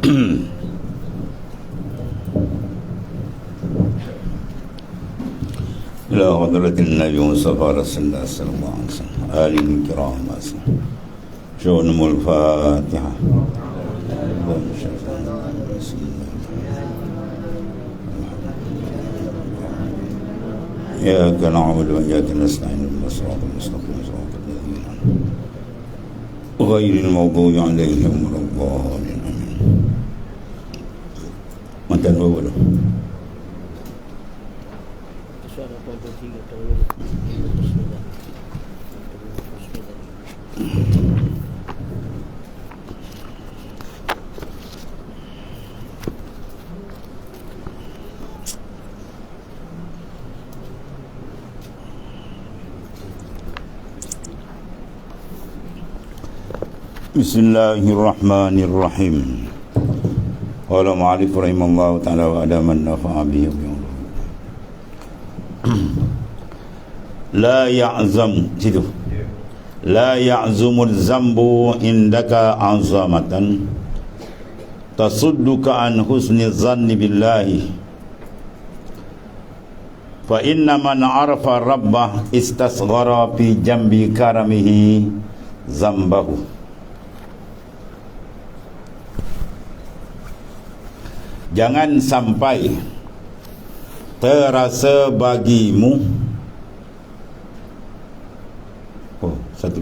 إلى حضرة النبي مصطفى رسول الله صلى الله عليه وسلم آله الكرام شؤون الفاتحة. إياك نعبد وإياك نستعين اهدنا الصراط المستقيم صراط الذين غير المغضوب عليهم ولا الضالين آمين. Mantan bawa tu. Bismillahirrahmanirrahim. Qala ma'alif rahimallahu ta'ala wa adaman nafa'a bihi la ya'zam situ la ya'zumul zambu indaka azamatan tasudduka an husni zanni billahi fa inna man arafa rabbah istasghara fi jambi karamihi zambahu. Jangan sampai terasa bagimu satu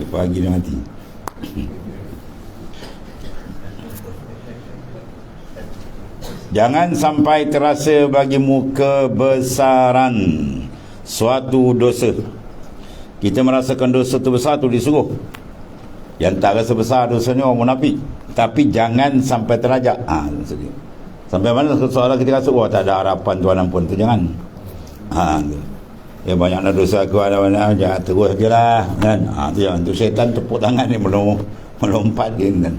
pagi dah mati. Jangan sampai terasa bagimu kebesaran suatu dosa. Kita merasakan dosa tu besar tu disuruh. Yang tak rasa besar dosanya orang munafik. Tapi jangan sampai terajak. Sampai mana seolah kita rasa tak ada harapan Tuhan ampun tu, jangan. Ya banyaklah dosa aku ada mana, jangan terus sajalah kan. Tu jangan, tu syaitan tepuk tangan ni melompat kan.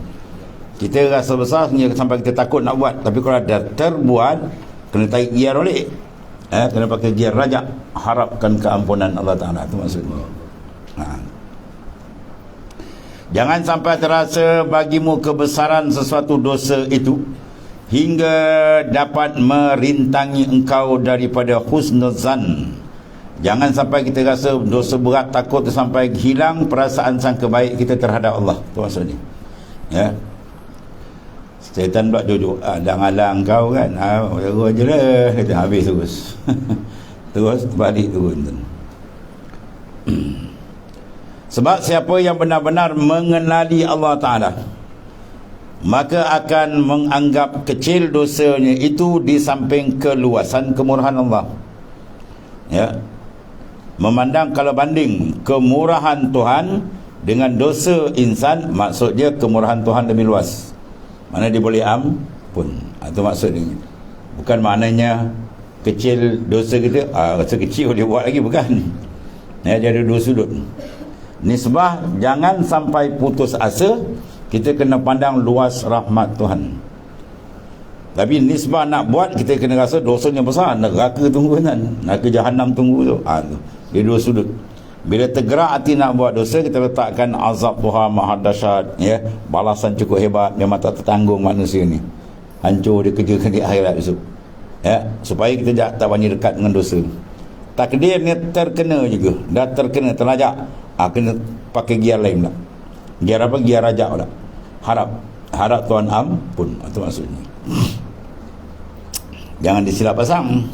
Kita rasa besar sampai kita takut nak buat, tapi kalau dah terbuat kena tarik gear balik. Kena pakai gear rajak, harapkan keampunan Allah Ta'ala. Itu maksudnya. Jangan sampai terasa bagimu kebesaran sesuatu dosa itu hingga dapat merintangi engkau daripada husnuzan. Jangan sampai kita rasa dosa berat, takut sampai hilang perasaan sangka baik kita terhadap Allah. Itu maksudnya. Ya. Syaitan buat jujur, halang-halang kau kan, terus je lah, kita habis terus. Terus balik turun. Sebab siapa yang benar-benar mengenali Allah Ta'ala, maka akan menganggap kecil dosanya itu di samping keluasan kemurahan Allah. Ya. Memandang kalau banding kemurahan Tuhan dengan dosa insan, maksudnya kemurahan Tuhan lebih luas. Mana dia boleh ampun. Itu maksudnya. Bukan maknanya kecil dosa kita, rasa kecil dia buat lagi, bukan. Ya, dia ada dua sudut. Nisbah, jangan sampai putus asa. Kita kena pandang luas rahmat Tuhan. Tapi nisbah nak buat, kita kena rasa dosanya besar, neraka tunggu kan, neraka jahanam tunggu tu. Dia dua sudut. Bila tergerak hati nak buat dosa, kita letakkan azab Tuhan maha dahsyat, ya, balasan cukup hebat, memang tak tertanggung manusia ni, hancur dia kerjakan di akhirat besok, ya, supaya kita tak banyak dekat dengan dosa. Takdir ni terkena juga, dah terkena, terlajak, kena pakai gear lain pula. Gear apa? Gear rajak pula. Harap Tuhan ampun. Itu maksudnya. Jangan disilap pasang.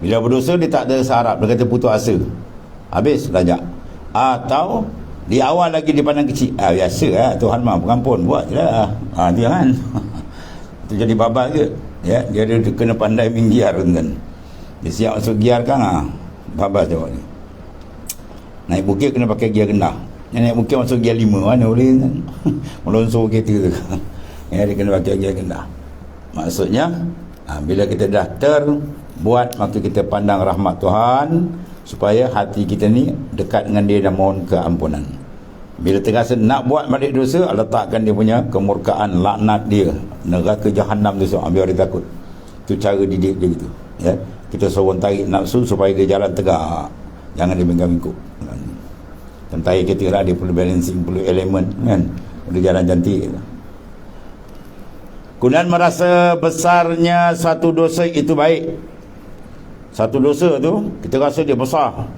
Bila berdosa dia tak ada seharap, dia kata putus asa, habis rajak. Atau di awal lagi dia pandang kecil, biasa lah, Tuhan maha pengampun, buat je lah. Itu jangan. Itu jadi babak ke, ya, dia kena pandai main gear kan. Dia siap masuk gear kan, babak jawab ni. Naik bukit kena pakai gear rendah. Yang naik bukit masuk gear 5, mana boleh kan. Melonsor kereta tu. Ya, dia kena pakai gear rendah. Maksudnya, bila kita dah terbuat, maka kita pandang rahmat Tuhan, supaya hati kita ni dekat dengan dia dan mohon keampunan. Bila terasa nak buat balik dosa, letakkan dia punya kemurkaan, laknat dia, neraka jahanam tu, biar dia takut. Itu cara didik dia gitu, ya. Kita suruh tarik nafsu supaya dia jalan tegak. Jangan dibengkak-bengkok. Tentai kita lah, dia perlu balancing, perlu elemen kan, perlu jalan cantik. Kemudian merasa besarnya satu dosa itu baik. Satu dosa tu kita rasa dia besar,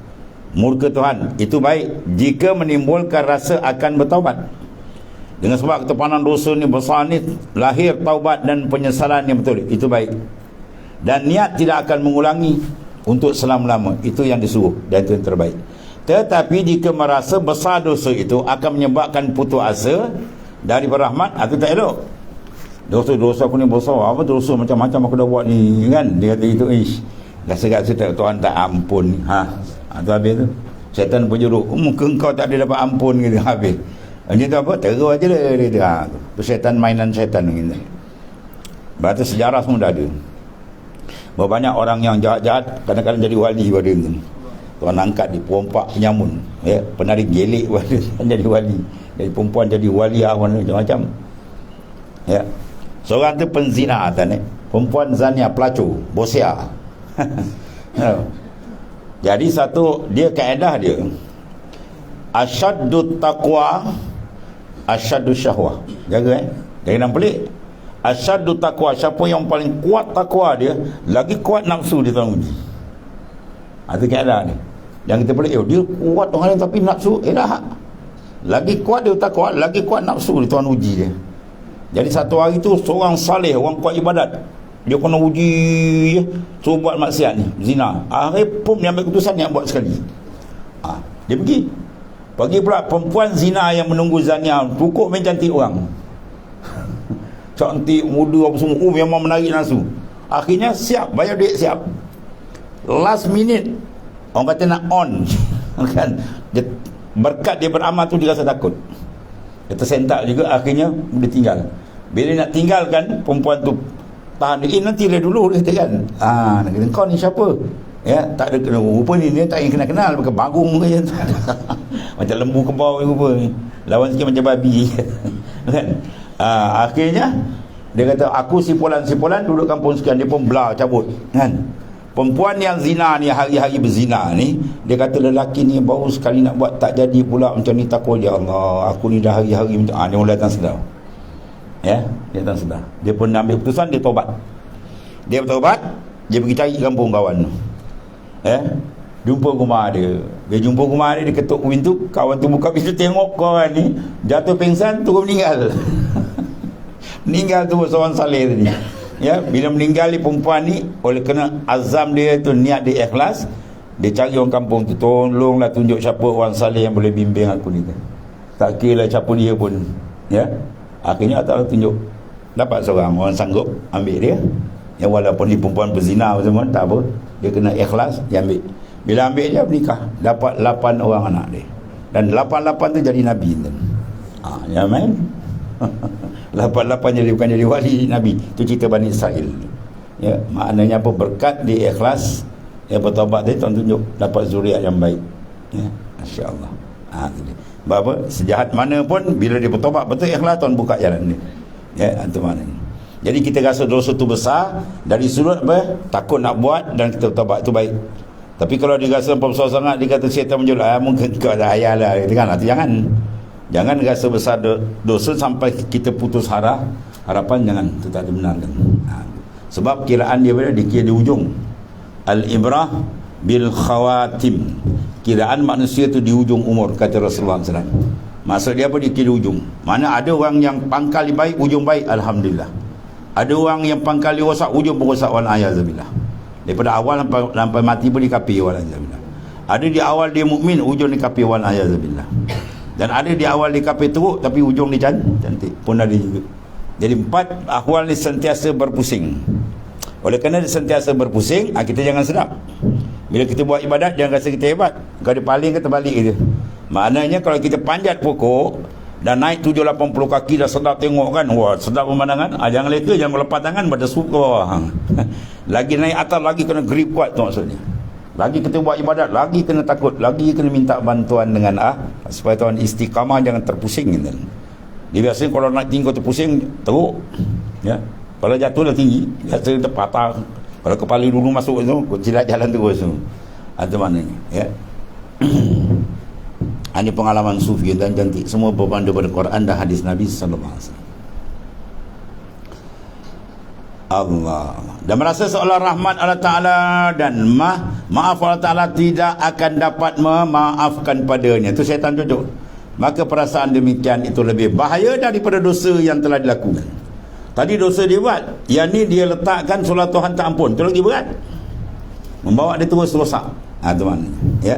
murka Tuhan, itu baik jika menimbulkan rasa akan bertaubat. Dengan sebab kita pandang dosa ni besar ni, lahir taubat dan penyesalan yang betul, itu baik. Dan niat tidak akan mengulangi untuk selama-lama, itu yang disuruh dan itu yang terbaik. Tetapi jika merasa besar dosa itu akan menyebabkan putus asa dari rahmat, itu tak elok. Dosa-dosa aku ni besar, apa dosa macam-macam aku dah buat ni kan, dia kata itu, rasa-rasa Tuhan tak ampun. Tu habis tu syaitan penjuruk, muka engkau tak ada dapat ampun gitu, habis. Dia tu apa, terus aja dia tu syaitan, mainan syaitan gitu. Berarti sejarah semua dah ada. Banyak orang yang jahat-jahat kadang-kadang jadi wali pada tu. Tuan angkat di pompak penyamun, ya, penari gelik pada jadi wali, jadi perempuan jadi waliah macam-macam. Ya. Seorang tu penzina perempuan zania, pelacur, bosia. Jadi satu dia kaedah dia, asyaddu taqwa asyaddu syahwah. Jaga jangan pelik. Asyaddu taqwa, siapa yang paling kuat takwa dia, lagi kuat nafsu dia tuan uji. Itu kaedah ni. Yang kita pelik, dia kuat orang lain tapi nafsu dah. Lagi kuat dia takwa, lagi kuat nafsu dia tuan uji dia. Jadi satu hari tu seorang saleh, orang kuat ibadat, dia kena uji, suruh buat maksiat ni, zina. Akhir pun dia ambil keputusan yang buat sekali. Dia pergi pula perempuan zina yang menunggu zania, pukul main cantik orang. Cantik, muda apa semua, memang menarik nafsu. Akhirnya siap, bayar duit siap. Last minute orang kata nak on kan, berkat dia beramal tu dia rasa takut, dia tersentak juga, akhirnya dia tinggal. Bila nak tinggalkan, perempuan tu tahan dia, nanti dia dulu, dia kata kan, nak kata kau ni siapa, ya, tak ada kena, rupa ni dia tak ingin kenal-kenal, pakai bagung je. Macam lembu kebau rupa, lawan sikit macam babi. Kan. Akhirnya dia kata, aku simpulan duduk kampung sekian, dia pun belah cabut kan. Perempuan yang zina ni, hari-hari berzina ni, dia kata lelaki ni baru sekali nak buat, tak jadi pula macam ni, takut ya Allah, aku ni dah hari-hari macam dia mula datang sedar. Ya, dia datang sedar. Dia pun ambil keputusan, dia taubat. Dia bertaubat, dia pergi cari kampung kawan tu. Jumpa rumah dia. Dia jumpa rumah dia, dia ketuk pintu, kawan tu buka pintu, tengok kawan ni jatuh pingsan, terus meninggal. Meninggal tu seorang saleh tadi. Ya, bila meninggal ni perempuan ni, oleh kerana azam dia tu, niat dia ikhlas, dia cari orang kampung tu, tolonglah tunjuk siapa orang saleh yang boleh bimbing aku ni. Tak kira lah siapa dia pun. Ya, akhirnya Allah tunjuk, dapat seorang orang sanggup ambil dia. Ya, walaupun dia perempuan berzina semua, tak apa, dia kena ikhlas, dia ambil. Bila ambil dia menikah, dapat 8 orang anak dia, dan 8 tu jadi nabi tu. Ya main. 8 jadi bukan jadi wali nabi. Itu cerita Bani Israel. Ya, maknanya apa, berkat dia ikhlas, ya, bertaubat dia, Tuhan tunjuk dapat zuriat yang baik. Ya, masya-Allah. Apa, sejahat mana pun bila dia bertaubat betul ikhlas, Tuhan buka jalan dia. Ya, itu maknanya. Jadi kita rasa dosa tu besar dari sudut apa, takut nak buat, dan kita bertaubat tu baik. Tapi kalau dia rasa besar sangat, dia kata syaitan menjual, mungkin kau dah ayalah, kan? Jangan rasa besar dosa sampai kita putus harapan, jangan, itu tak dibenarkan. Sebab kiraan dia berada dikira di ujung. Al-ibrah bil khawatim. Kiraan manusia tu di ujung umur, kata Rasulullah SAW. Maksud dia apa, dikira di ujung. Mana ada orang yang pangkal baik, ujung baik, alhamdulillah. Ada orang yang pangkal rosak, ujung rosak, wal-ayazabillah. Daripada awal sampai mati pun dikapi, wal-ayazabillah. Ada di awal dia mukmin, ujung dikapi, wal-ayazabillah. Dan ada di awal dia kafir teruk, tapi ujung dia cantik, pun ada juga. Jadi 4 ahwal ni sentiasa berpusing. Oleh kerana dia sentiasa berpusing, kita jangan sedap. Bila kita buat ibadat, jangan rasa kita hebat. Kalau dia paling, kita balik je. Maknanya kalau kita panjat pokok dan naik 7-80 kaki, dah sedap tengok kan, wah sedap pemandangan, jangan leka, jangan lepas tangan, berdesuk ke bawah. Lagi naik atas, lagi kena grip kuat tu maksudnya. Lagi kita buat ibadat, lagi kena takut, lagi kena minta bantuan dengan supaya Tuhan istiqamah, jangan terpusing gitu. Dia biasanya kalau naik tinggi terpusing, teruk. Ya. Kalau jatuh dah tinggi, biasa terpatah. Kalau kepala dulu masuk tu, jilat jalan terus tu. Itu maknanya, ya. Ini pengalaman sufi dan cantik, semua berpandu pada Quran dan hadis Nabi sallallahu alaihi wasallam. Allah dan merasa seolah rahmat Allah Ta'ala dan maaf Allah Ta'ala tidak akan dapat memaafkan padanya. Itu syaitan duduk. Maka perasaan demikian itu lebih bahaya daripada dosa yang telah dilakukan. Tadi dosa dia buat, yang ni dia letakkan solat Tuhan tak ampun, itu lagi berat, membawa dia terus rosak. Itu maknanya, ya.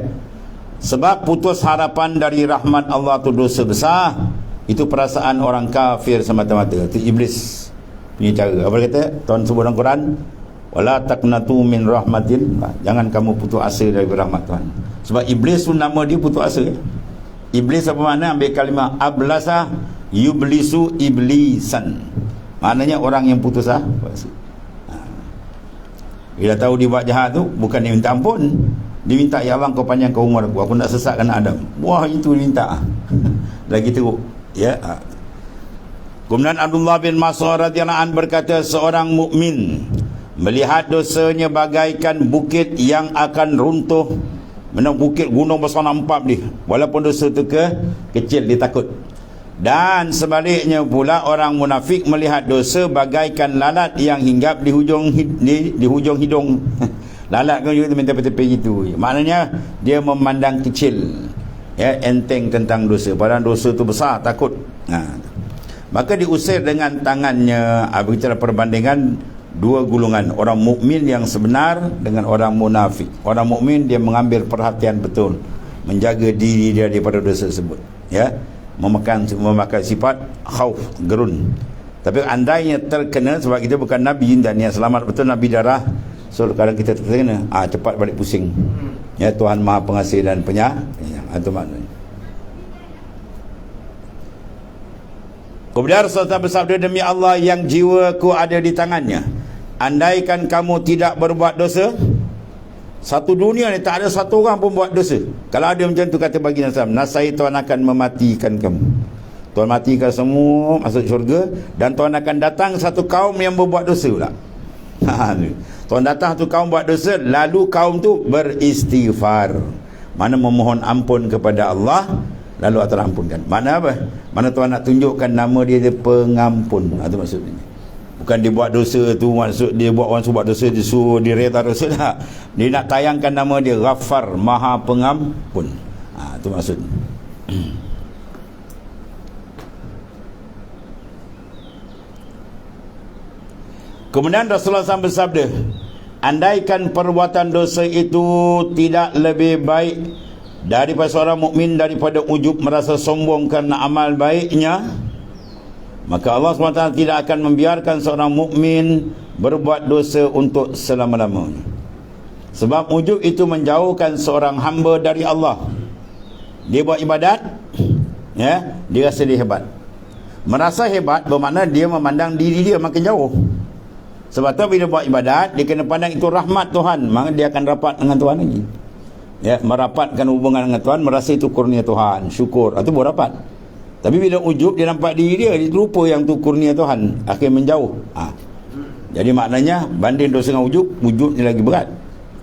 Sebab putus harapan dari rahmat Allah tu dosa besar. Itu perasaan orang kafir semata-mata. Itu iblis punya cara. Apa dia kata? Tuhan sebut dalam Quran, wala taqnatu min rahmatin, jangan kamu putus asa dari rahmat Tuhan. Sebab iblis tu nama dia putus asa. Iblis apa makna? Ambil kalimah ablasa yublisu iblisan, maknanya orang yang putus asa. Bila tahu dia buat jahat tu, bukan dia minta ampun, dia minta, ya Allah kau panjangkan umur aku nak sesatkan Adam. Wah, itu dia minta. Lagi teruk, ya. Kemudian Abdullah bin Mas'ud radhiyallahu anhu berkata, seorang mukmin melihat dosanya bagaikan bukit yang akan runtuh, bukit gunung besar nampak dia, walaupun dosa itu kecil, dia takut. Dan sebaliknya pula orang munafik melihat dosa bagaikan lalat yang hinggap di hujung hidung. Lalat kan juga minta tepi gitu. Maknanya dia memandang kecil, ya, enteng tentang dosa, padahal dosa itu besar, takut. Maka diusir dengan tangannya. Bicara perbandingan dua golongan, orang mukmin yang sebenar dengan orang munafik. Orang mukmin dia mengambil perhatian betul, menjaga diri dia daripada dosa tersebut, ya, memakai sifat khauf, gerun. Tapi andainya terkena, sebab kita bukan Nabi dan yang selamat betul Nabi darah, so kadang kita terkena, cepat balik pusing, ya. Tuhan Maha Pengasih dan Penyayang. Itu maknanya. Kemudian Rasulullah bersabda, demi Allah yang jiwaku ada di tangannya, andaikan kamu tidak berbuat dosa, satu dunia ni tak ada satu orang pun buat dosa. Kalau ada macam tu, kata baginda SAW, nasai Tuhan akan mematikan kamu. Tuhan matikan semua masuk syurga, dan Tuhan akan datang satu kaum yang berbuat dosa pula. Tuhan datang satu kaum buat dosa, lalu kaum tu beristighfar, mana memohon ampun kepada Allah, lalu Allah ampunkan. Mana apa? Mana Tuhan nak tunjukkan nama dia pengampun. Itu maksudnya. Bukan dia buat dosa tu, maksud dia buat orang buat dosa, dia suruh dia reda dosa, tak. Dia nak tayangkan nama dia Ghaffar, Maha Pengampun. Itu maksudnya. Kemudian Rasulullah SAW bersabda, andaikan perbuatan dosa itu tidak lebih baik daripada seorang mukmin daripada ujub merasa sombong kerana amal baiknya, maka Allah SWT tidak akan membiarkan seorang mukmin berbuat dosa untuk selama-lamanya. Sebab ujub itu menjauhkan seorang hamba dari Allah. Dia buat ibadat, ya, dia rasa dia hebat. Merasa hebat bermakna dia memandang diri dia makin jauh. Sebab tu bila buat ibadat, dia kena pandang itu rahmat Tuhan, maka dia akan rapat dengan Tuhan lagi, ya, merapatkan hubungan dengan Tuhan, merasa itu kurnia Tuhan, syukur, itu baru rapat. Tapi bila ujub, dia nampak diri dia lupa yang tu kurnia Tuhan, akhirnya menjauh. Jadi maknanya banding dosa dengan ujub ni lagi berat,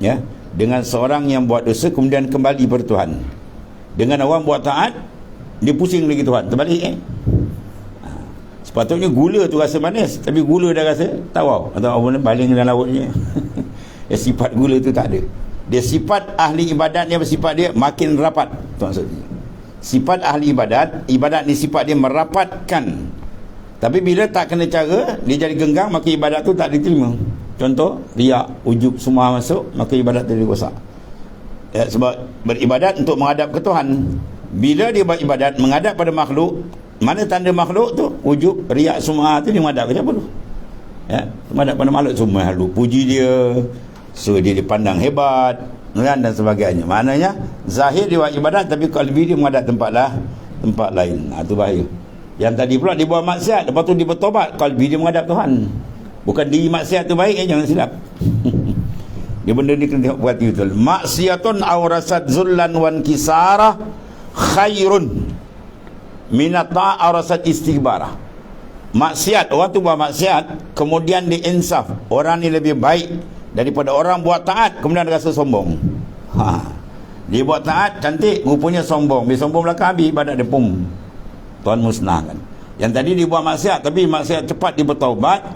ya. Dengan seorang yang buat dosa kemudian kembali pada Tuhan, dengan orang buat taat, dia pusing lagi Tuhan, terbalik. Sepatutnya gula tu rasa manis, tapi gula dah rasa tawar, atau apa, baling dalam lautnya. Ya, sifat gula tu tak ada. Dia sifat ahli ibadat, dia bersifat dia makin rapat. Itu maksudnya. Sifat ahli ibadat ni sifat dia merapatkan. Tapi bila tak kena cara, dia jadi genggang, maka ibadat tu tak diterima. Contoh, riak, ujub semua masuk, maka ibadat tu rosak. Ya, sebab beribadat untuk menghadap ke Tuhan. Bila dia buat ibadat menghadap pada makhluk, mana tanda makhluk tu? Ujub, riak semua tu dia menghadap ke siapa tu? Ya, menghadap pada makhluk semua, lalu puji dia, so dia dipandang hebat, dan sebagainya. Maknanya zahir dia buat ibadat, tapi kalbi dia menghadap tempat lain. Itu bahaya. Yang tadi pula dia buat maksiat, lepas tu dia bertobat, kalbi dia menghadap Tuhan. Bukan diri maksiat tu baik, jangan silap. Dia benda ni kena tengok perhati betul. Maksiatun awrasat zullan wan kisarah khairun minata awrasat istighbarah. Maksiat, orang tu buat maksiat, kemudian Dia buat taat, cantik, rupanya sombong. Bila sombong belakang, habis ibadat dia pun Tuhan musnahkan. Yang tadi dia buat maksiat, tapi maksiat cepat dia bertaubat,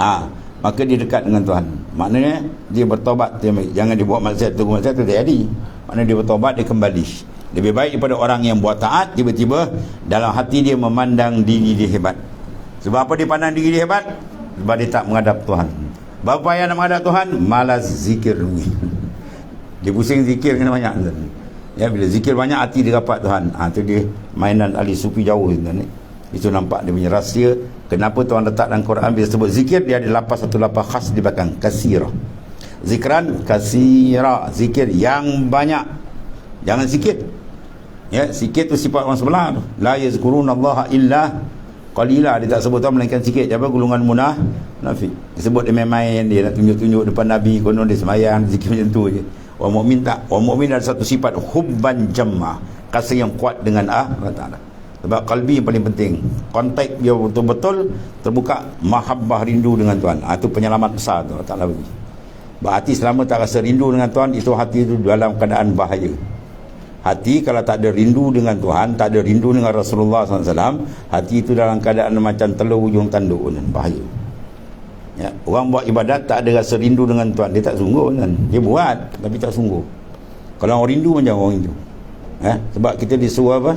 maka dia dekat dengan Tuhan. Maknanya dia bertaubat. Jangan dia buat maksiat tu jadi. Maknanya dia bertaubat, dia kembali. Lebih baik daripada orang yang buat taat, tiba-tiba dalam hati dia memandang diri dia hebat. Sebab apa dia pandang diri dia hebat? Sebab dia tak menghadap Tuhan. Berapa payah nak menghadap Tuhan? Malas zikir. Dia pusing zikir kena banyak. Ya, bila zikir banyak, hati dia rapat Tuhan. Itu dia mainan ahli sufi jauh. Itu nampak dia punya rahsia. Kenapa Tuhan letak dalam Quran bila sebut zikir, dia ada satu lapas khas di belakang, kasira. Zikran kasira, zikir yang banyak. Jangan sikit. Ya, sikit tu sifat orang sebelah tu. La yazkurunallaha illa qalila. Dia tak sebut Tuhan melainkan sikit. Apa golongan munafik. Dia sebut dia main-main, dia nak tunjuk-tunjuk depan Nabi, konon dia semayang, zikir macam tu je. Orang mukmin tak. Orang mukmin ada satu sifat hubban jamma, kasih yang kuat dengan Allah Taala. Sebab kalbi yang paling penting. Kontak dia betul-betul terbuka, mahabbah, rindu dengan Tuhan. Itu penyelamat besar tu Allah Taala bagi. Berarti selama tak rasa rindu dengan Tuhan, itu hati itu dalam keadaan bahaya. Hati kalau tak ada rindu dengan Tuhan, tak ada rindu dengan Rasulullah SAW, hati itu dalam keadaan macam telur ujung tanduk, bahaya. Ya, orang buat ibadat tak ada rasa rindu dengan Tuhan, dia tak sungguh kan. Dia buat tapi tak sungguh. Kalau orang rindu macam orang rindu. Sebab kita disuruh apa?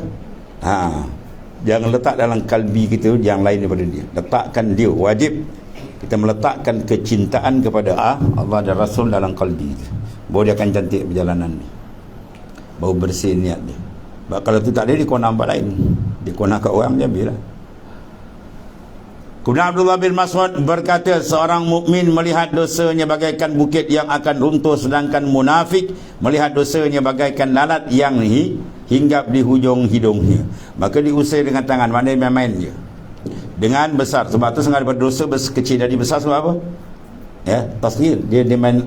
Jangan letak dalam kalbi kita yang lain daripada dia. Letakkan dia, wajib kita meletakkan kecintaan kepada Allah dan Rasul dalam kalbi kita. Baru dia akan cantik perjalanan ni. Baru bersih niat dia. Sebab kalau tu tak ada, dia kona nampak lain. Dia kona kat orang je, habislah. Kemudian Abdullah bin Mas'ud berkata, seorang mukmin melihat dosanya bagaikan bukit yang akan runtuh, sedangkan munafik melihat dosanya bagaikan lalat yang hinggap di hujung hidungnya. Maka diusir dengan tangan, maknanya main-main je. Dengan besar. Sebab tu sengaja berdosa kecil jadi besar sebab apa? Ya, tasghir. Dia main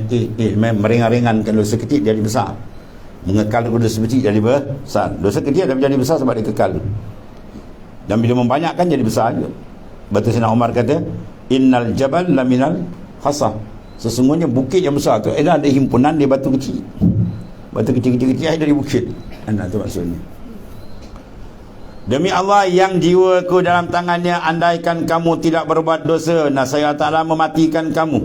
dia main meringan-ringankan dosa kecil jadi besar. Mengekal dosa kecil jadi besar. Dosa kecil tapi jadi besar sebab dia kekal. Dan bila membanyakkan jadi besar juga. Betul Sayyidina Umar kata, innal jabal laminal khasah. Sesungguhnya bukit yang besar tu ada himpunan di batu kecil. Batu kecil-kecil ada di bukit. Tu maksudnya. Demi Allah yang jiwaku dalam tangannya, andaikan kamu tidak berbuat dosa, saya Ta'ala mematikan kamu,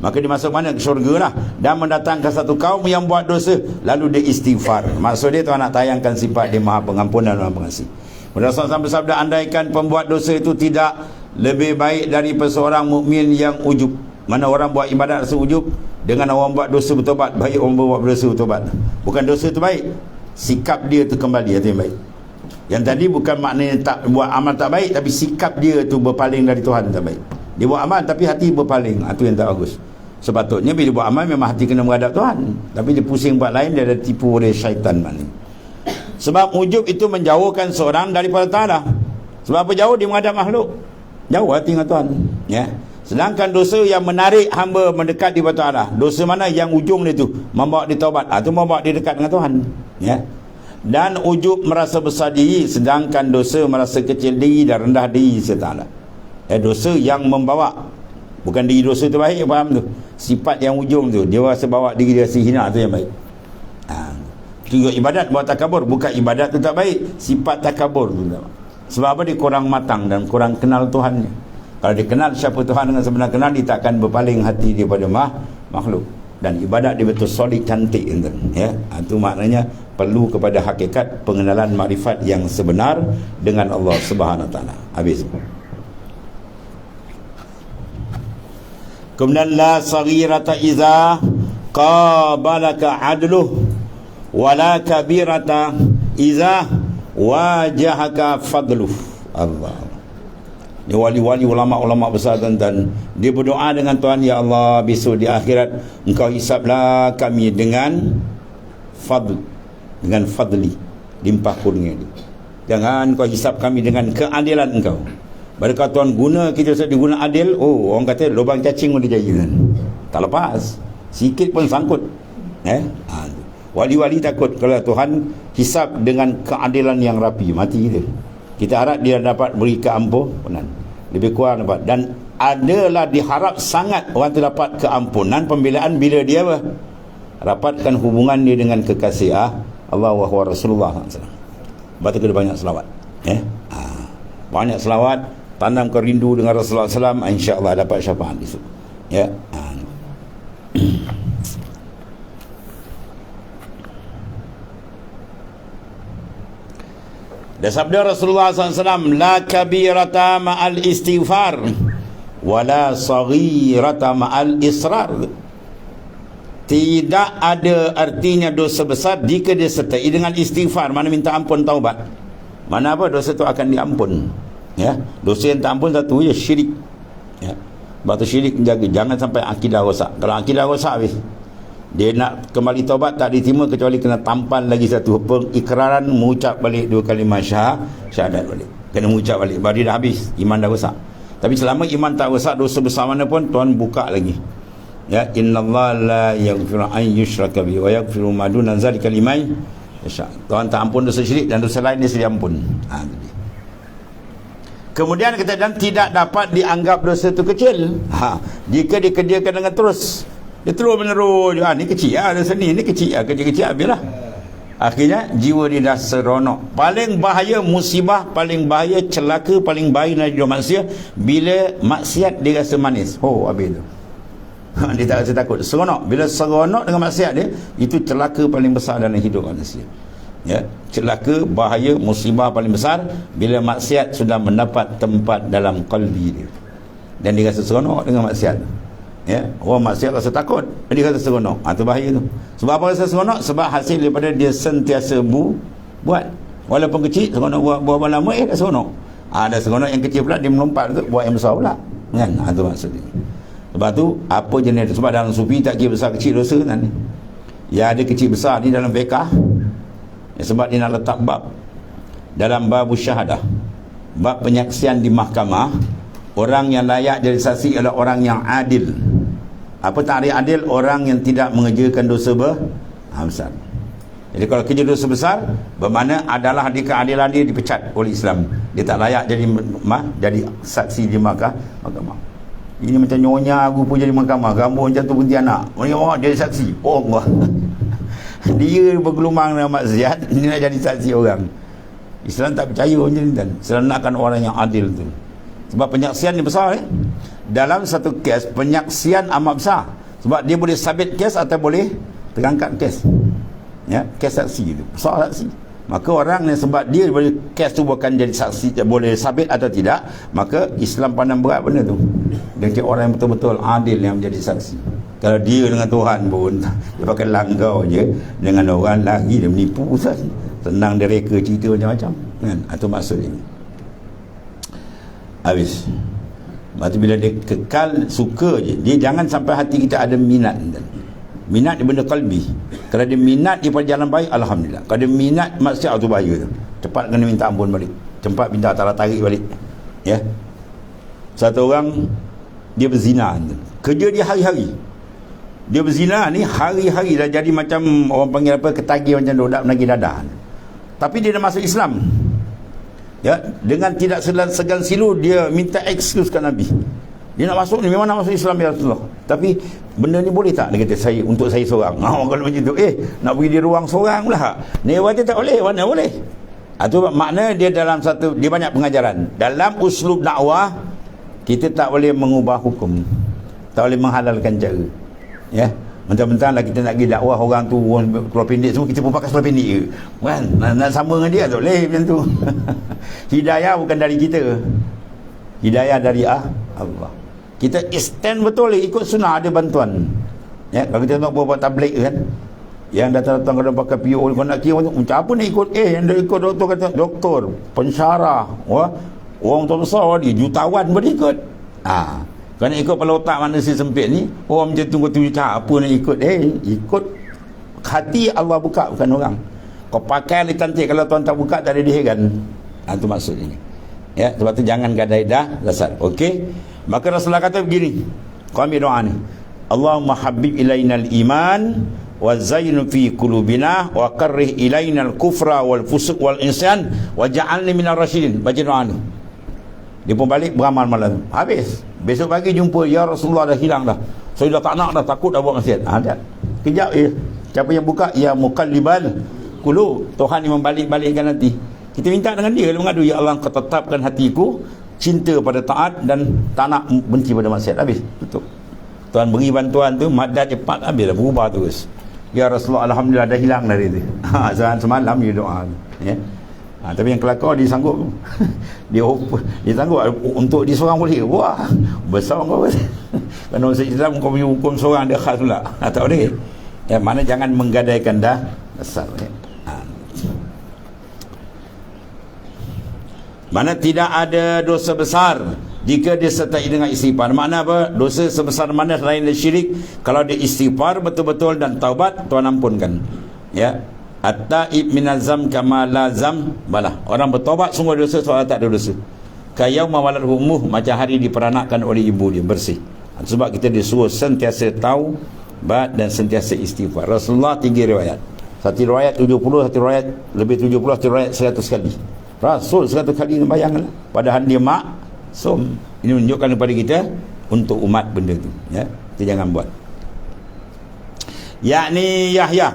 maka dia masuk mana? Ke syurga lah. Dan mendatangkan satu kaum yang buat dosa, lalu dia istighfar. Maksud dia Tuhan nak tayangkan sifat dia maha pengampun dan maha pengasih. Rasulullah SAW bersabda, andaikan pembuat dosa itu tidak lebih baik dari seorang mukmin yang ujub. Mana orang buat ibadat rasa ujub, dengan orang buat dosa bertobat. Baik orang buat dosa bertobat. Bukan dosa itu baik, sikap dia itu kembali itu yang baik. Yang tadi bukan maknanya tak buat amal tak baik, tapi sikap dia tu berpaling dari Tuhan tak baik. Dia buat amal tapi hati berpaling, itu yang tak bagus. Sepatutnya bila buat amal memang hati kena menghadap Tuhan, tapi dia pusing buat lain, dia ada tipu oleh syaitan maknanya. Sebab ujub itu menjauhkan seorang daripada Ta'ala. Sebab apa jauh? Dia menghadap makhluk, jauh hati dengan Tuhan, ya. Sedangkan dosa yang menarik hamba mendekat di Ta'ala, dosa mana yang ujung dia tu membawa dia taubat, itu membawa dia dekat dengan Tuhan, ya. Dan ujub merasa besar diri, sedangkan dosa merasa kecil diri dan rendah diri serta. Dosa yang membawa, bukan diri dosa tu baik, faham tu? Sifat yang ujung tu, dia rasa bawa diri dia hina, tu yang baik. Juga ibadat buat takabur, bukan ibadat tu tak baik, sifat takabur tu tak. Sebab apa? Dia kurang matang dan kurang kenal Tuhannya. Kalau dia kenal siapa Tuhan dengan sebenar kenal, dia takkan berpaling hati dia pada makhluk. Dan ibadat dia betul solid, cantik, ya. Itu maknanya perlu kepada hakikat pengenalan makrifat yang sebenar dengan Allah Subhanahu Wa Taala. Habis. Kemudian la saghirata iza qabalaka adluh wala kabirata iza wajahaka fadluh. Allah. Ini wali-wali ulama-ulama besar tuan-tuan, dia berdoa dengan Tuhan, ya Allah, besok di akhirat engkau hisablah kami dengan fadl, dengan fadli, limpah kurnia dia. Jangan kau hisab kami dengan keadilan engkau. Berkat Tuhan guna kita diguna adil, orang kata lubang cacing boleh jaya kan. Tak lepas, sikit pun sangkut. Wali-wali takut kalau Tuhan hisab dengan keadilan yang rapi, mati kita. Kita harap dia dapat beri keampunan, lebih kurang dapat. Dan adalah diharap sangat orang tu dapat keampunan, pembelaan bila dia rapatkan hubungan dia dengan kekasih Allah wa Rasulullah SAW. Lepas tu kena banyak selawat, banyak selawat, tanam kerindu dengan Rasulullah SAW, insya-Allah dapat syafaat itu. Ya. Dan sabda Rasulullah SAW, la kabirata ma'al istighfar wala saghirata ma'al israr. Tidak ada artinya dosa besar jika dia sertai dengan istighfar, mana minta ampun, taubat. Mana apa dosa itu akan diampun. Ya, dosa yang tak ampun satu ya syirik. Ya. Sebab tu syirik menjaga jangan sampai akidah rosak. Kalau akidah rosak habis, dia nak kembali taubat tak diterima kecuali kena tampan lagi satu pengikraran, mengucap balik 2 kalimah syahadat balik. Kena mengucap balik, baru dia dah habis, iman dah rosak. Tapi selama iman tak rosak, dosa besar mana pun Tuhan buka lagi. Ya, innallaha la yaghfiru an yushraka bihi wa yaghfiru ma duna zalika liman yasha. Tuhan tak ampun dosa syirik dan dosa lain dia sedia ampun. Kemudian kata, dan tidak dapat dianggap dosa itu kecil. Jika dikerjakan dengan terus, dia terus menerus, ni kecil dosa ni kecil, kecil-kecil habislah. Akhirnya jiwa dia dah seronok. Paling bahaya musibah, paling bahaya celaka, paling bahaya dari manusia bila maksiat dia rasa manis. Habis tu. Dia tak rasa takut, seronok. Bila seronok dengan maksiat dia, itu celaka paling besar dalam hidup manusia. Ya, celaka, bahaya, musibah paling besar bila maksiat sudah mendapat tempat dalam qalbi dia dan dia rasa seronok dengan maksiat. Ya, orang maksiat rasa takut, dia rasa seronok. Itu bahaya tu. Sebab apa rasa seronok? Sebab hasil daripada dia sentiasa buat. Walaupun kecil, seronok buat lama, dah seronok. Ada seronok yang kecil pula, dia melompat tu buat yang besar pula. Kan? Itu maksudnya. Sebab tu apa jenis, sebab dalam sufi tak kira besar kecil dosa kan. Ya, ada kecil besar ni dalam fiqh. Sebab dia nak letak bab dalam bab syahadah, bab penyaksian di mahkamah. Orang yang layak jadi saksi adalah orang yang adil. Apa takrif adil? Orang yang tidak mengerjakan dosa besar. Jadi kalau kerja dosa besar, bermakna adalah di keadilan dia dipecat oleh Islam. Dia tak layak jadi saksi di mahkamah. Ini macam nyonya aku pun jadi mahkamah, gambar macam tu Pontianak. Jadi saksi. Allah. Dia bergelumang dengan maksiat, dia nak jadi saksi orang. Islam tak percaya macam ni kan. Islam nakkan orang yang adil tu. Sebab penyaksian ni besar dalam satu kes, penyaksian amat besar. Sebab dia boleh sabit kes atau boleh terangkat kes. Ya, kes saksi tu. Besar saksi. Maka orang yang sebab dia boleh kes tu bukan jadi saksi, boleh sabit atau tidak, maka Islam pandang berat benda tu. Dia kira orang yang betul-betul adil yang menjadi saksi. Kalau dia dengan Tuhan pun dia pakai langgau je, dengan orang lagi dia menipu Ustaz. Senang dia reka cerita macam-macam kan. Itu maksudnya. Habis. Lepas tu bila dia kekal suka je, dia jangan sampai hati kita ada minat. Minat dia benda kalbi. Kalau dia minat dia pada jalan baik, alhamdulillah. Kalau dia minat maksiat, tu bahaya tu. Cepat kena minta ampun balik, cepat minta Allah tarik balik. Ya. Satu orang dia berzina, kerja dia hari-hari. Dia berzina ni hari-hari dah jadi macam orang panggil apa, ketagih macam dodak menagih dadah. Tapi dia dah masuk Islam. Ya, dengan tidak segan silu dia minta excuse kat Nabi. Dia nak masuk ni, memang nak masuk Islam ya Rasulullah. Tapi benda ni boleh tak? Dia kata, saya untuk saya seorang. Kalau macam tu, nak pergi di ruang seorang pula. Ni wajib tak boleh, mana boleh. Itu makna dia dalam satu, dia banyak pengajaran. Dalam uslub dakwah, kita tak boleh mengubah hukum. Tak boleh menghalalkan cara. Ya, mentang-mentang lah kita nak pergi dakwah orang tu keluar pendek semua, kita pun pakai seluar pendek ke kan, nak sama dengan dia tak boleh macam tu. Hidayah bukan dari kita, hidayah dari Allah. Kita stand betul ikut sunnah, ada bantuan. Ya, kalau kita nak buat tabligh kan, yang datang-datang kalau pakai PO, kau nak kira macam apa nak ikut, yang dia ikut doktor, kata doktor pensyarah, orang tu besar dia jutawan pun ikut. Kau nak ikut kepala otak manusia sempit ni, orang macam tunggu cakap apa nak ikut. Ikut hati Allah buka, bukan orang. Kau pakai ni cantik, kalau Tuhan tak buka tak ada diheran. Itu maksudnya. Ya, sebab tu jangan gadai dasar. Okey. Maka Rasulullah kata begini, kau ambil doa ni. Allahumma habib ilainal iman wa zayyinu fi qulubina wa karrih ilainal kufra wal fusuq wal isyan wa ja'alni minar rasyidin. Baca doa ni. Dia pun balik beramal malam. Habis. Besok pagi jumpa, ya Rasulullah dah hilang dah. Saya dah tak nak dah, takut dah buat maksiat. Kejap Siapa yang buka? Ya muqallibal qulub. Tuhan yang membalik-balikkan hati. Kita minta dengan dia, mengadu, ya Allah, kau tetapkan hatiku cinta pada taat dan tak nak benci pada maksiat. Habis, betul. Tuhan beri bantuan tu, madad cepat, habis dah, berubah terus. Ya Rasulullah, alhamdulillah dah hilang dari itu. Semalam dia doa, ya. Tapi yang kelakar dia sanggup. dia sanggup untuk dia seorang boleh. Wah, besar kau. Kerana usaha Islam kau punya hukum seorang dia khas pula. Tak boleh. Ya, mana jangan menggadaikan dah besar, ya. Mana tidak ada dosa besar jika disertai dengan istighfar. Makna apa? Dosa sebesar mana selain dari syirik, kalau dia istighfar betul-betul dan taubat, Tuhan ampunkan. Ya. At-taib minazam kama lazam balah. Orang bertaubat semua dosa, soal tak ada dosa. Kayau mawalat humuh, macam hari diperanakkan oleh ibu dia, bersih. Sebab kita disuruh sentiasa taubat dan sentiasa istighfar. Rasulullah 3 riwayat. Satu riwayat 70, satu riwayat lebih 70, satu riwayat 100 kali. Rasul 100 kali, bayangkanlah. Padahal dia maksum. Ini menunjukkan kepada kita untuk umat benda tu, ya. Kita jangan buat. Yakni Yahya,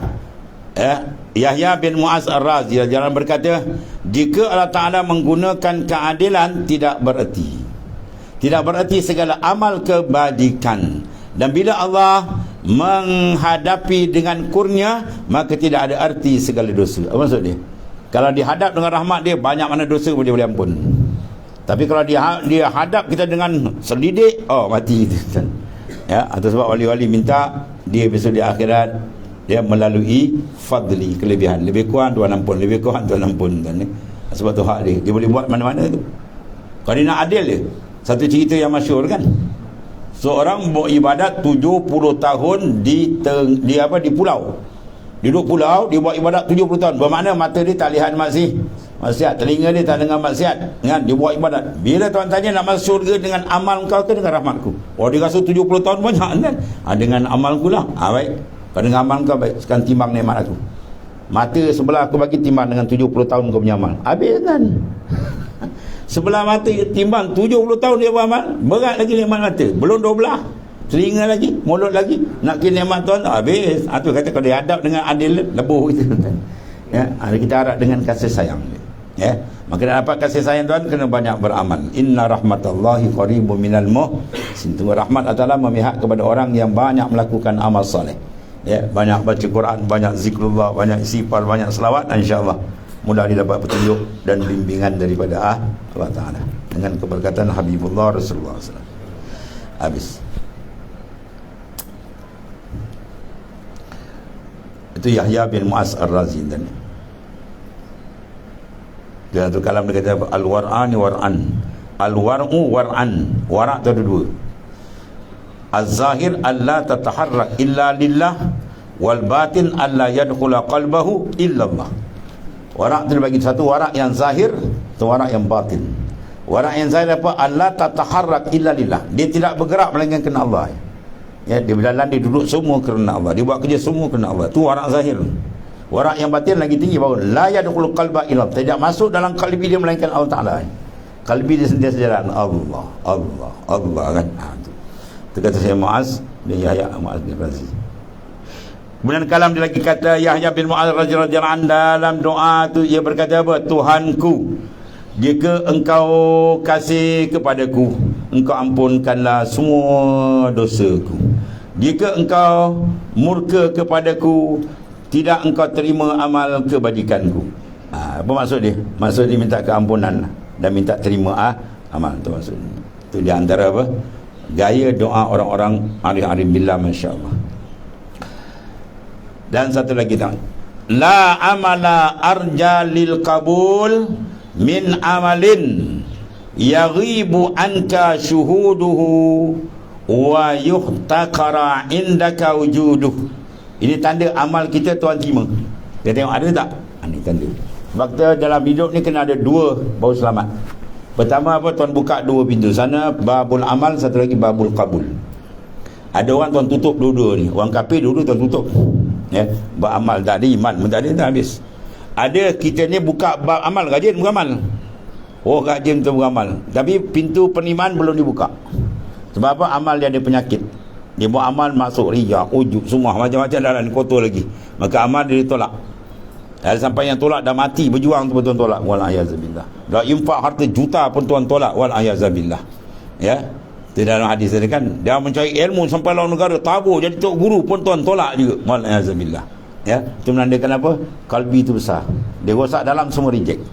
Yahya bin Muaz Ar-Razi jangan berkata, jika Allah Ta'ala menggunakan keadilan, tidak bererti segala amal kebajikan. Dan bila Allah menghadapi dengan kurnia, maka tidak ada arti segala dosa. Apa maksud dia? Kalau dihadap dengan rahmat dia, banyak mana dosa boleh ampun. Tapi kalau dia hadap kita dengan selidik, oh mati kita. Ya, atau sebab wali-wali minta dia besok di akhirat dia melalui fadli, kelebihan. Lebih kurang Tuhan ampun, lebih kurang Tuhan ampun kan, ya? Sebab tu hak dia boleh buat mana-mana tu. Kalau dia nak adil dia, satu cerita yang masyhur kan, seorang buat ibadat 70 tahun di pulau. Duduk pulau, dia buat ibadat 70 tahun. Bermakna mata dia tak lihat maksiat, telinga dia tak dengar maksiat, kan? Dia buat ibadat. Bila Tuhan tanya, nak masuk syurga dengan amal kau ke dengan rahmatku? Oh, dia rasa 70 tahun banyak kan? Dengan amalku lah. Baik. Kalau dengan amal kau, baik. Sekarang timbang nikmat aku. Mata sebelah aku bagi timbang dengan 70 tahun kau punya amal. Habis kan? Sebelah mata timbang 70 tahun dia beramal, berat lagi nikmat mata. Belum 12. Telinga lagi, mulut lagi, nak kira nikmat Tuhan, habis. Itu kata kalau dihadap dengan adil, lebuh kita. Ya, kita harap dengan kasih sayang. Ya, maka nak dapat kasih sayang Tuhan, kena banyak beramal. Inna rahmatallahi qaribun minal muhsin. Rahmat Allah memihak kepada orang yang banyak melakukan amal soleh. Ya, banyak baca Quran, banyak zikrullah, banyak istighfar, banyak selawat, insya-Allah mudah didapat petunjuk dan bimbingan daripada Allah Ta'ala dengan keberkatan Habibullah Rasulullah SAW. Habis. Itu Yahya bin Muaz Ar-Razi tadi. Dia tu kalam dia kata al-war'ani war'an. Al-war'u war'an. Wara' tu ada dua. Az-zahir alla tataharrak illa lillah, wal batin alla yadkhula qalbahu illa Allah. Wara' tu bagi satu, wara' yang zahir, tu wara' yang batin. Wara' yang zahir apa? Alla tataharrak illa lillah. Dia tidak bergerak melainkan kerana Allah. Ya, dia berjalan, dia duduk semua kerana Allah, dia buat kerja semua kerana Allah. Tu warak zahir. Warak yang batin lagi tinggi, baru la yadkhulu qalba illa, tidak masuk dalam kalbi dia melainkan Allah Ta'ala. Kalbi dia sentiasa jalan Allah, Allah, Allah kan. Itu kata saya Muaz bin Yahya Muaz bin Razi. Kemudian kalam dia lagi kata Yahya bin Muaz radhiyallahu anhu dalam doa tu ia berkata apa? Tuhanku, jika engkau kasih kepadaku, engkau ampunkanlah semua dosaku. Jika engkau murka kepadaku, tidak engkau terima amal kebajikanku. Apa maksud dia? Maksud dia minta keampunan dan minta terima amal. Itu maksud dia. Itu di antara apa? Gaya doa orang-orang arif-arif billah, masya-Allah. Dan satu lagi tak. La amala arja lil qabul min amalin yaghibu anka syuhuduhu wa yuhtaqara indaka wujuduh. Ini tanda amal kita Tuhan terima. Dia tengok ada tak? Ini tanda. Sebab kita dalam hidup ni kena ada dua baru selamat. Pertama apa? Tuhan buka dua pintu. Sana babul amal, satu lagi babul qabul. Ada orang Tuhan tutup dua-dua ni. Orang kafir dulu Tuhan tutup. Ya, beramal tak ada, iman pun tak ada, dah habis. Ada kita ni buka bab amal, rajin beramal. Oh, rajin tu beramal. Tapi pintu penerimaan belum dibuka. Sebab apa? Amal dia ada penyakit. Dia buat amal masuk riya, ujub, semua macam-macam dalam kotor lagi. Maka amal dia ditolak. Dan sampai yang tolak dah mati berjuang tu tuan tolak. Wal ayazabillah. Dah infak harta juta pun tuan tolak. Wal ayazabillah. Ya. Di dalam hadis tadi kan, dia mencari ilmu sampai luar negara, tabur jadi tok guru pun tuan tolak juga. Wal ayazabillah. Ya. Itu menandakan apa? Kalbi itu besar. Dia rosak dalam, semua reject.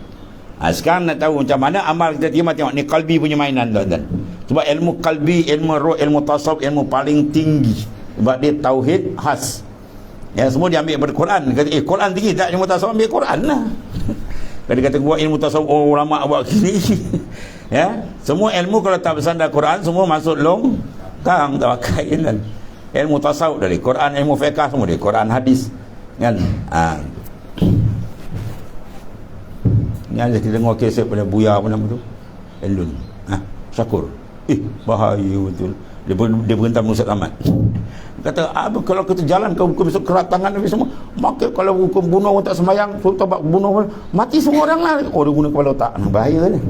Sekarang nak tahu macam mana amal kita terima, tengok ni kalbi punya mainan tuan-tuan. Sebab ilmu kalbi, ilmu roh, ilmu tasawuf, ilmu paling tinggi. Sebab dia tauhid khas. Ya, semua dia ambil daripada Quran. Kata, Quran tinggi tak, ilmu tasawuf ambil Quran lah. Kalau dia kata buat ilmu tasawuf, ulama buat gini. Ya, semua ilmu kalau tak bersandar Quran, semua masuk longkang, tak pakai kan. Ilmu tasawuf dari Quran, ilmu fiqh semua dari Quran, hadis. Kan? Ni ada kita dengar kesek pada Buya apa nama tu? Elun. Syakur. Bahaya betul. Dia berhentam Ustaz Ahmad. Kata, kalau kita jalan ke hukum besok kerat tangan habis semua. Maka kalau hukum bunuh orang tak sembahyang, suruh tobat bunuh orang, mati semua orang lah. Oh, dia guna kepala otak. Bahaya ni.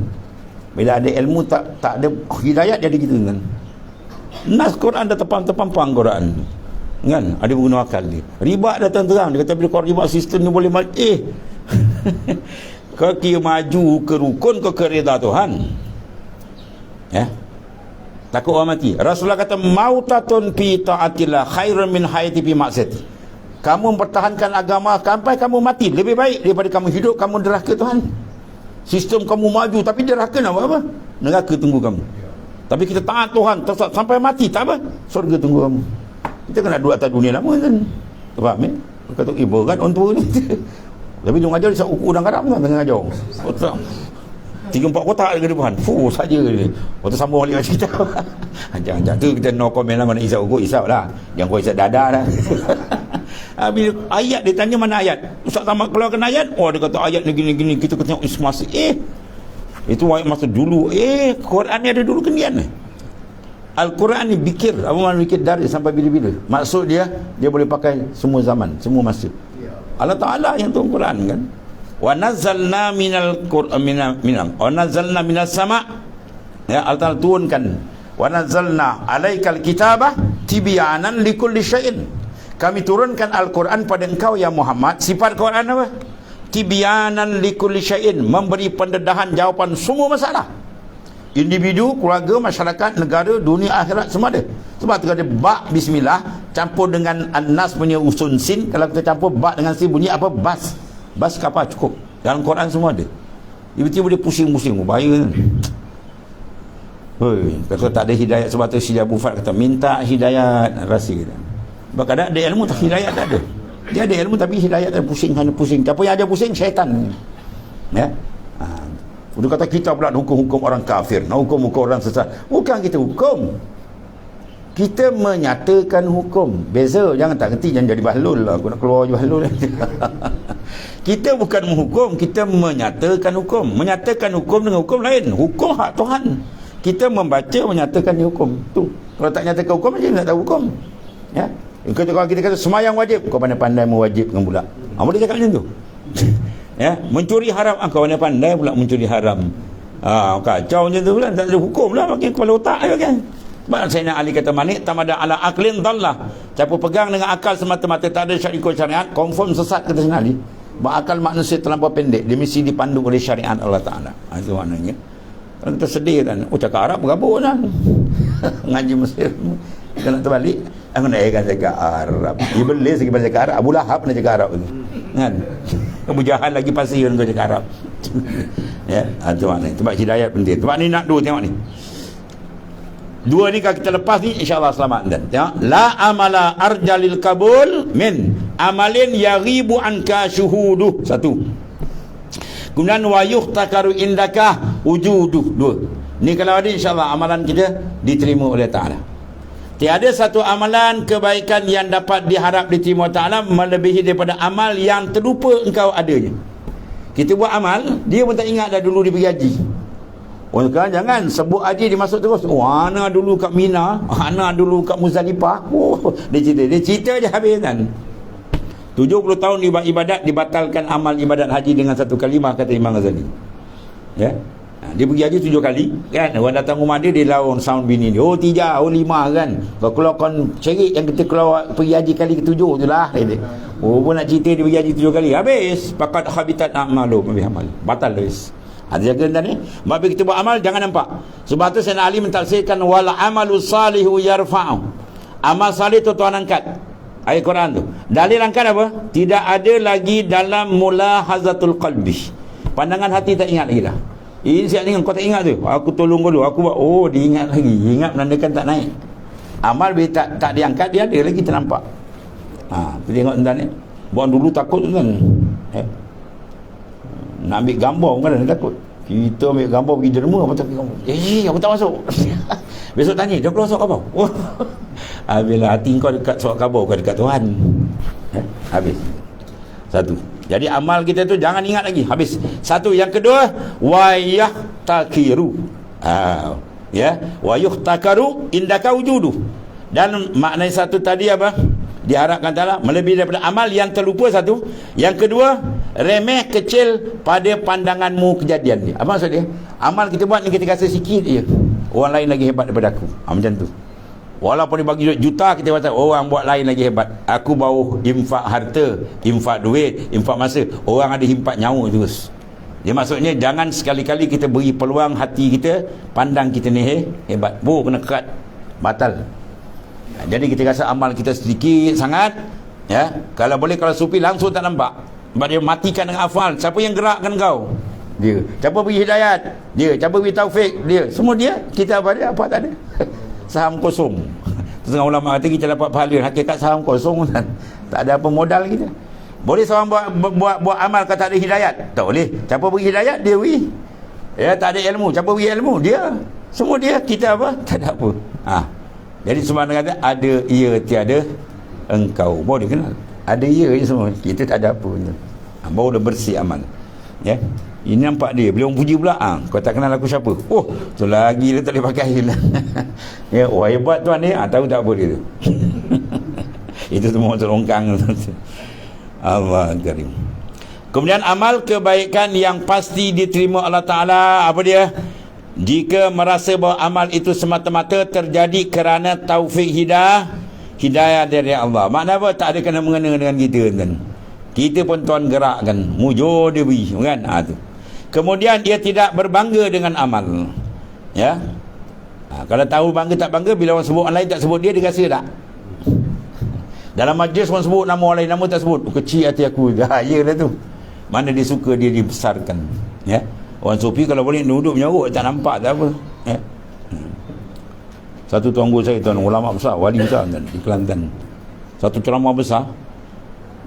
Bila ada ilmu tak ada hidayat, dia ada gitu kan. Nas Quran dah terpang-terpampang Quran. Kan? Ada guna akal dia. Riba dah terang. Dia kata bila kau riba sistem ni boleh kau kira maju ke rukun, kau ke reda Tuhan. Ya. Takut orang mati. Rasulullah kata, mautatun fi ta'atillah khairun min hayati fi maksiyati. Kamu mempertahankan agama sampai kamu mati lebih baik daripada kamu hidup kamu derhaka Tuhan. Sistem kamu maju tapi derhaka nak buat apa? Neraka tunggu kamu. Tapi kita taat Tuhan sampai mati, tak apa, surga tunggu kamu. Kita kena duduk atas dunia lama kan. Faham eh? Kata ibu kan orang tua ni. Tapi dia mengajar dia ukur udang garam kan, tengah ajar. Otak 3-4 kotak ke depan. Saja dia. Waktu sambung balik macam kita. Jangan tu kita no comment lah, mana isap ukur, isap lah. Jangan kau isap dada lah. Bila ayat dia tanya mana ayat. Ustaz Ahmad keluarkan ayat. Dia kata ayat ni gini-gini. Kita tengok semasa. Itu ayat masa dulu. Quran ni ada dulu kendian. Al-Quran ni bikir. Apa makna bikir? Dari sampai bila-bila. Maksud dia boleh pakai semua zaman, semua masa. Allah Ta'ala yang turun Quran kan. Wa nazzalna minal Qur'an wa nazzalna minas sama'. Ya, Allah Ta'ala turunkan. Wa nazzalna alaikal kitabah tibyanan likulli syai'in. Kami turunkan Al-Quran pada engkau ya Muhammad. Sifat Quran apa? Tibyanan likulli syai'in, memberi pendedahan jawapan semua masalah. Individu, keluarga, masyarakat, negara, dunia, akhirat, semua ada. Sebab tu ada ba' bismillah campur dengan an-nas punya usun sin. Kalau kita campur ba' dengan sin bunyi apa? Bas. Bas kapal cukup. Dalam Quran semua ada. Tiba-tiba dia pusing-pusing. Bahaya kan. Kalau tak ada hidayat, sebab tu Syekh Abu Fat kata minta hidayat, rasa kita. Sebab kadang ada ilmu tak hidayat tak ada. Dia ada ilmu tapi hidayat tak pusing, hanya pusing. Siapa yang ada pusing? Syaitan. Ya. Dia kata kita pula hukum-hukum orang kafir, nak hukum-hukum orang sesat. Bukan kita hukum, kita menyatakan hukum. Beza, jangan tak ngerti, jangan jadi bahlul lah. Aku nak keluar je bahlul. Kita bukan menghukum, kita menyatakan hukum. Menyatakan hukum dengan hukum lain. Hukum hak Tuhan. Kita membaca, menyatakan hukum. Tu. Kalau tak nyatakan hukum, macam nak tahu hukum. Ya. Kalau kita kata semayang wajib, kau pandai-pandai mewajibkan pula. Boleh cakap macam tu. Ya, mencuri haram, kau pandai pula mencuri haram. Kacau macam tu pula, tak ada hukum lah, makin kepala otak je kan. Sebab Sayyidina Ali kata manik tamada ala aqlin dhallah. Siapa pegang dengan akal semata-mata, tak ada ikut syariat, confirm sesat, kata Sayyidina Ali. Akal manusia terlampau pendek, dia mesti dipandu oleh syariat Allah Ta'ala. Itu maknanya. Kalau kita sedih kan, cakap Arab bergabung lah. Ngaji Mesir, kita nak terbalik, aku naikkan cakap Arab. Iblis lagi pada cakap Arab, Abu Lahab nak cakap Arab lagi. Kan? Abu Jahal lagi pasir kau cakap Arab. Ya, itu maknanya. Sebab hidayat penting. Sebab ni nak dua, tengok ni. Dua ni kalau kita lepas ni, insyaAllah selamat. Dan tengok, la amala arjalil kabul min amalin yaghibu anka syuhuduh. Satu. Kemudian wa yuhtakaru indaka wujuduh. Dua. Ni kalau ada, insyaAllah amalan kita diterima oleh Ta'ala. Tiada satu amalan kebaikan yang dapat diharap diterima Ta'ala melebihi daripada amal yang terlupa engkau adanya. Kita buat amal, dia pun tak ingat dah dulu dia pergi haji. Sekarang jangan sebut haji dia masuk terus. Ana dulu kat Mina, ana dulu kat Muzdalifah. Dia cerita je habis kan. 70 tahun ibadat, dibatalkan amal ibadat haji dengan satu kalimah, kata Imam Ghazali. Ya. Dia pergi haji 7 kali kan, orang datang rumah dia, dia lawan sound bini dia, oh 3, oh 5 kan. Kalau keluar kon cerit yang kita keluar pergi haji kali ke-7 tu lah dia. Oh pun nak cerita dia pergi haji 7 kali, habis pakat habitat a'malu habis amal, batal habis. Ada jaga tadi. Maka kita buat amal jangan nampak. Sebab tu Sayyidina Ali mentafsirkan wal amalu salihu yarfa'u. Amal salih tu Tuhan angkat. Ayat Quran tu. Dalil angkat apa? Tidak ada lagi dalam mulahazatul qalbi. Pandangan hati tak ingat lagi dah. Ini siap dengan kau tak ingat tu. Aku tolong dulu. Aku buat. Oh, dia ingat lagi. Ingat menandakan tak naik. Amal bila tak diangkat, dia ada lagi ternampak. Tu tengok tuan ni. Buat dulu takut tuan. Nak ambil gambar kan dia takut. Kita ambil gambar pergi derma, macam gambar. Aku tak masuk. Besok tanya, dia keluar surat khabar. Bila hati kau dekat surat khabar, kau dekat Tuhan. Habis. Satu. Jadi amal kita tu jangan ingat lagi. Habis. Satu. Yang kedua, wayah takiru. Wayuh takaru indaka wujudu. Dan makna satu tadi apa? Diharapkan ta'ala melebihi daripada amal yang terlupa satu. Yang kedua, remeh kecil pada pandanganmu kejadian dia. Apa maksud dia? Amal kita buat ni kita rasa sikit je. Orang lain lagi hebat daripada aku. Macam tu. Walaupun dia bagi duit juta, kita kata orang buat lain lagi hebat. Aku baru infak harta, infak duit, infak masa. Orang ada infak nyawa terus. Dia maksudnya jangan sekali-kali kita beri peluang hati kita pandang kita ni hebat. Kena kerat. Batal. Jadi kita rasa amal kita sedikit sangat, ya. Kalau boleh, kalau sufi langsung tak nampak. Sebab dia matikan dengan hafal. Siapa yang gerakkan kau? Dia. Siapa beri hidayat? Dia. Siapa beri taufik? Dia. Semua dia. Kita apa dia? Apa tak ada? Saham kosong. Setengah ulama kata kita dapat pahala. Hakikat saham kosong kan? Tak ada apa modal kita. Boleh seorang buat amal kalau tak ada hidayat? Tak boleh. Siapa beri hidayat? Dia beri. Ya, tak ada ilmu. Siapa beri ilmu? Dia. Semua dia. Kita apa? Tak ada apa. Jadi semua orang kata ada ia tiada engkau. Baru dia kenal. Ada ia je semua. Kita tak ada apa. Baru dah bersih amal. Ya. Ini nampak dia. Beliau puji pula. Kau tak kenal aku siapa? Oh, tu lagi dia tak boleh pakai lah. Ya, hebat tuan ni. Tahu tak apa dia tu. Itu semua terongkang. Allah karim. Kemudian amal kebaikan yang pasti diterima Allah Ta'ala. Apa dia? Jika merasa bahawa amal itu semata-mata terjadi kerana taufik hidayah dari Allah. Makna apa? Tak ada kena mengena dengan kita kan. Kita pun Tuhan gerakkan. Mujur dia beri kan. Tu. Kemudian dia tidak berbangga dengan amal. Ya. Kalau tahu bangga tak bangga, bila orang sebut orang lain tak sebut dia rasa tak? Dalam majlis orang sebut nama orang lain, nama tak sebut. Kecil hati aku. Ya lah tu. Mana dia suka dia dibesarkan. Ya. Orang sufi kalau boleh duduk menyarut tak nampak tak apa. Satu tuan guru saya, tuan ulama besar, wali besar kan, di Kelantan. Satu ceramah besar,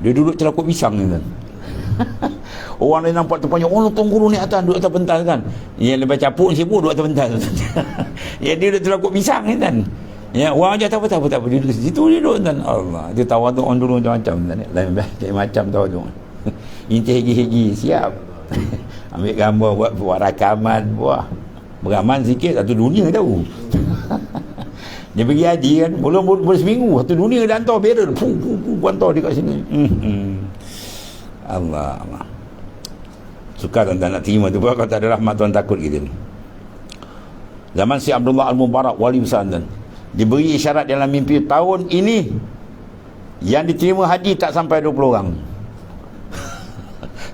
dia duduk celakut pisang kan. Orang lain nampak terpanjang, oh tuan guru ni atas, duduk atas pentas kan. Yang lebih capuk sibuk duduk atas pentas. Ya, dia duduk celakut pisang kan. Ya, orang aja tak apa, dia duduk situ, dia duduk kan. Allah, dia tawaduk orang dulu macam-macam kan. Lain macam tawaduk. Inti hegi-hegi siap. Ambil gambar, buat rakaman, beraman sikit, satu dunia tahu. Dia pergi haji kan, belum seminggu, satu dunia dia hantar barrel, hantar dia kat sini. Allah. Suka tuan-tuan nak terima tu. Kalau tak ada rahmat Tuhan takut kita ni. Zaman si Abdullah Al-Mubarak, wali besar tuan, diberi isyarat dalam mimpi, tahun ini yang diterima haji tak sampai 20 orang.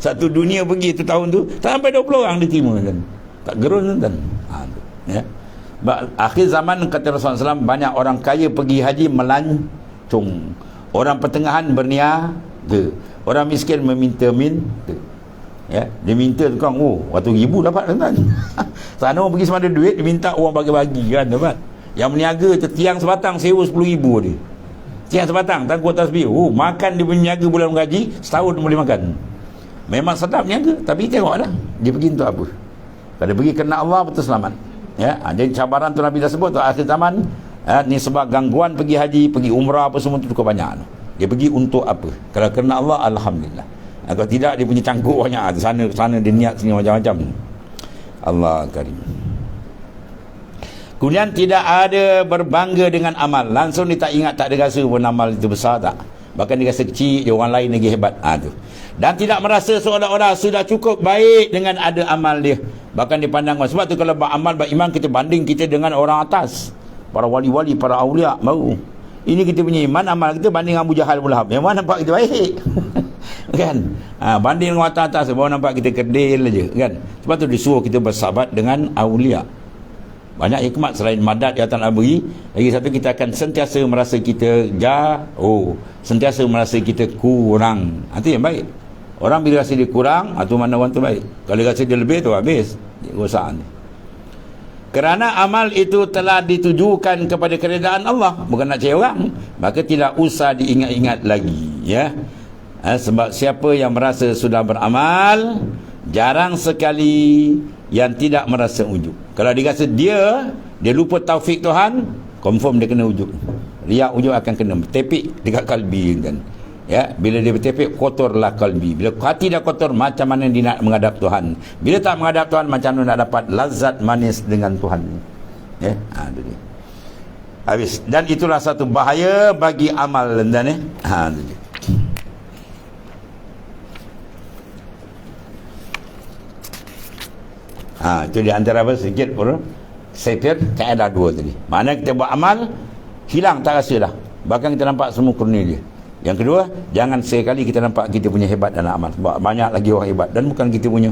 Satu dunia pergi tu tahun tu tak sampai 20 orang diterima kan. Tak gerun kan. Ya. Akhir zaman kata Rasulullah SAW, banyak orang kaya pergi haji melancong. Orang pertengahan berniaga. Orang miskin meminta. Ya, dia minta tukang, waktu ribu dapat kan. Sana orang pergi semada duit, dia minta orang bagi-bagi kan dapat. Yang berniaga tiang sebatang sewa 10,000 dia. Tiang sebatang tangguh tasbih. Makan dia berniaga bulan gaji, setahun boleh makan. Memang sedap niaga, tapi tengoklah dia pergi untuk apa. Kalau pergi kena Allah, betul selamat. Ya, jadi cabaran tu Nabi dah sebut tu akhir zaman. Ni sebab gangguan pergi haji, pergi umrah apa semua tu cukup banyak. Dia pergi untuk apa? Kalau kena Allah, alhamdulillah. Kalau tidak, dia punya cangkuk banyak. Sana dia niat sini macam-macam. Allah karim. Kemudian tidak ada berbangga dengan amal. Langsung dia tak ingat, tak ada rasa pun amal itu besar tak. Bahkan dia rasa kecil, dia orang lain lagi hebat. Tu. Dan tidak merasa seolah-olah sudah cukup baik dengan ada amal dia. Bahkan dipandang, sebab tu kalau beramal beriman kita banding kita dengan orang atas, para wali-wali, para awliya baru. Ini kita punya iman, amal kita banding Abu Jahal pula. Memang nampak kita baik. Kan? Banding dengan atas baru nampak kita kedil aja, kan? Sebab tu disuruh kita bersahabat dengan awliya. Banyak hikmat selain madat yang Allah beri. Lagi satu, kita akan sentiasa merasa kita jauh, sentiasa merasa kita kurang. Itu yang baik. Orang bila rasa dia kurang, itu mana orang tu baik. Kalau rasa dia lebih, tu habis kerosakan. Kerana amal itu telah ditujukan kepada keredaan Allah, bukan nak cari orang, maka tidak usah diingat-ingat lagi, ya. Sebab siapa yang merasa sudah beramal, jarang sekali yang tidak merasa ujub. Kalau dia rasa dia lupa taufik Tuhan, confirm dia kena ujub. Riak ujub akan kena bertepik dekat kalbi, kan. Ya, bila dia bertepik, kotorlah kalbi. Bila hati dah kotor, macam mana dia nak menghadap Tuhan? Bila tak menghadap Tuhan, macam mana nak dapat lazat manis dengan Tuhan? Ya, itu dia. Habis. Dan itulah satu bahaya bagi amal, dan itu dia. Itu di antara apa sedikit pun setir kaedah dua tadi. Mana kita buat amal, hilang tak rasa dah. Bahkan kita nampak semua kurnia dia. Yang kedua, jangan sekali kita nampak kita punya hebat dalam amal. Sebab banyak lagi orang hebat dan bukan kita punya.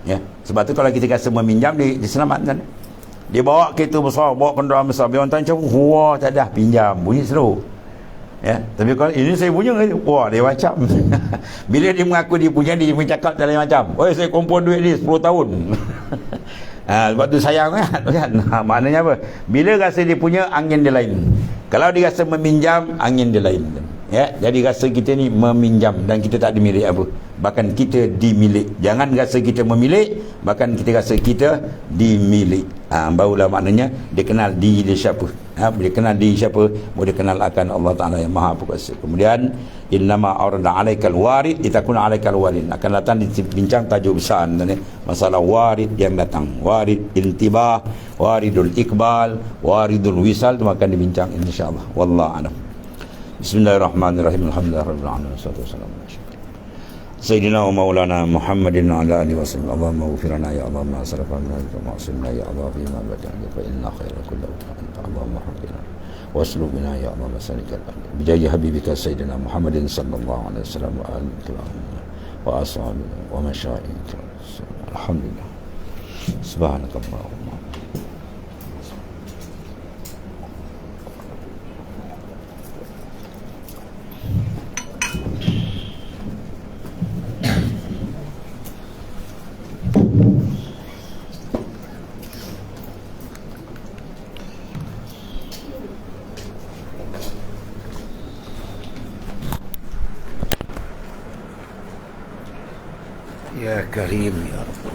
Ya. Sebab tu kalau kita rasa meminjam, diselamatkan. Dia bawa kereta besar, bawa kenderaan besar. Biar orang tanya macam, wah tak dah, pinjam. Bunyi seru. Ya. Tapi kalau ini saya punya, wah dia macam. Bila dia mengaku dia punya, dia punya cakap tak lain macam. Oh, saya kumpul duit ni 10 tahun. Sebab tu sayang kan. Maknanya apa? Bila rasa dia punya, angin dia lain. Kalau dia rasa meminjam, angin dia lain. Ya, jadi rasa kita ni meminjam dan kita tak dimiliki apa. Bahkan kita dimilik. Jangan rasa kita memilik, bahkan kita rasa kita dimilik. Barulah maknanya dia kenal diri dia siapa. Dia kenal diri siapa, dia kenal akan Allah Ta'ala yang Maha Perkasa. Kemudian innama arada alaikal warid itakuna alaikal warid. Akan datang dibincang tajuk besar ni, masalah warid yang datang. Warid intibah, waridul iqbal, waridul wisal, itu akan dibincang insya-Allah. Wallahu a'lam. Bismillahirrahmanirrahim. Alhamdulillahirabbil alamin. Wassalatu wassalamu ala Sayyidina wa maulana Muhammadin ala alihi wasallam. Allahumma ighfir lana ya Allah ma asrafa min al-ma'siyah ya Allah fi ma bada'na fa inna khairal kulli anta Allahumma rabbina waslub bina ya Allah masalikal bi jahi habibika sayyidina Muhammadin sallallahu alaihi wasallam wa alihi wa ashabihi wa masyayikhina. Alhamdulillah. Subhanakallahumma. Ya Karim ya Rabb.